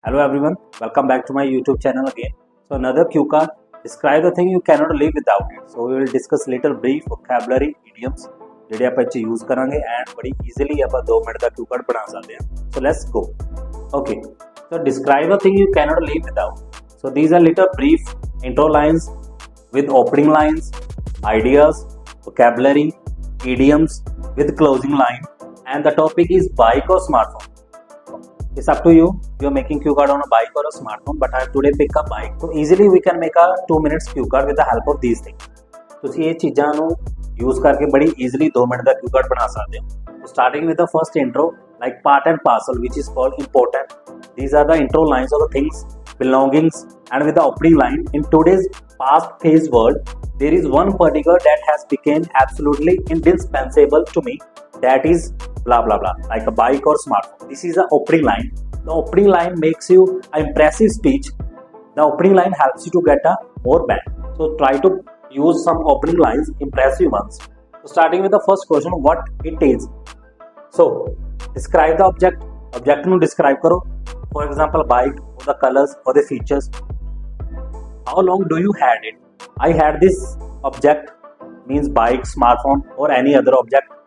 Hello everyone, welcome back to my YouTube channel again. So another cue card, describe the thing you cannot live without it. So we will discuss little brief vocabulary idioms ਜਿਹੜੇ ਆਪਾਂ ਇੱਥੇ use ਕਰਾਂਗੇ and ਬੜੀ easily ਆਪਾਂ 2 minute ਦਾ cue card ਬਣਾ ਸਕਦੇ ਹਾਂ. So let's go. Okay, so describe a thing you cannot live without. So these are little brief intro lines with opening lines, ideas, vocabulary, idioms with closing line, and the topic is bike or smartphone. It's up to you. You are making cue card on a bike or a smartphone, but I have today pick a bike. So easily we can make a 2 minutes cue card with the help of these things. ਤੁਸੀਂ ਇਹ ਚੀਜ਼ਾਂ ਨੂੰ use ਕਰਕੇ ਬੜੀ easily 2 minute ਦਾ cue card ਬਣਾ ਸਕਦੇ ਹੋ. So starting with the first intro, like part and parcel, which is called important. These are the intro lines of the things, belongings, and with the opening line. In today's fast-paced world, there is one particular that has become absolutely indispensable to me. That is blah blah blah, like a bike or smartphone. This is the opening line. The opening line makes you an impressive speech. The opening line helps you to get a more bang. So try to use some opening lines, impressive ones. So starting with the first question, what it is. So describe the object. Object nu describe karo. For example, bike, or the colors, or the features. How long do you had it? I had this object, means bike, smartphone, or any other object.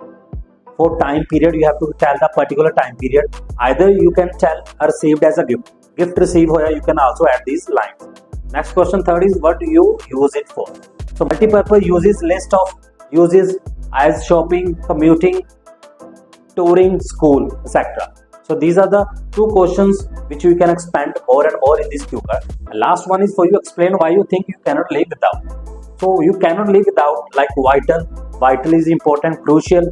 For time period, you have to tell the particular time period. Either you can tell received as a gift. Gift received hoya, you can also add these lines. Next question, third is what you use it for. So multi-purpose uses, list of uses as shopping, commuting, touring, school, etc. So these are the two questions which you can expand more and more in this cue card. And last one is for you explain why you think you cannot live without. So you cannot live without, like vital. Vital is important, crucial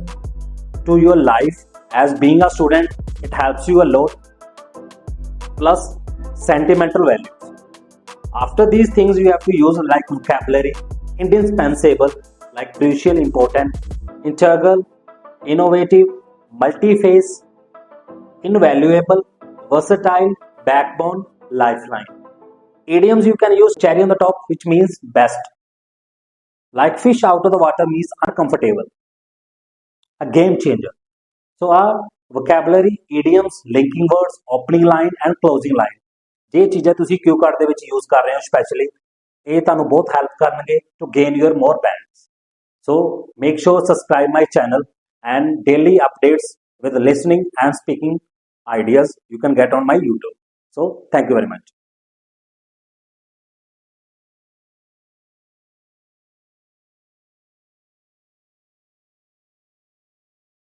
to your life. As being a student, it helps you a lot. Plus sentimental values. After these things you have to use like vocabulary, indispensable, like crucial, important, integral, innovative, multi-phase, invaluable, versatile, backbone, lifeline. Idioms you can use cherry on the top, which means best. Like fish out of the water means uncomfortable. A game changer. So our vocabulary, idioms, linking words, opening line and closing line. ਜੇ ਚੀਜ਼ਾਂ ਤੁਸੀਂ cue card ਦੇ ਵਿੱਚ use ਕਰ ਰਹੇ ਹੋ specially, ਇਹ ਤੁਹਾਨੂੰ ਬਹੁਤ ਹੈਲਪ ਕਰਨਗੇ to gain your more bands. So make sure subscribe my channel and daily updates with listening and speaking ideas you can get on my YouTube. So thank you very much.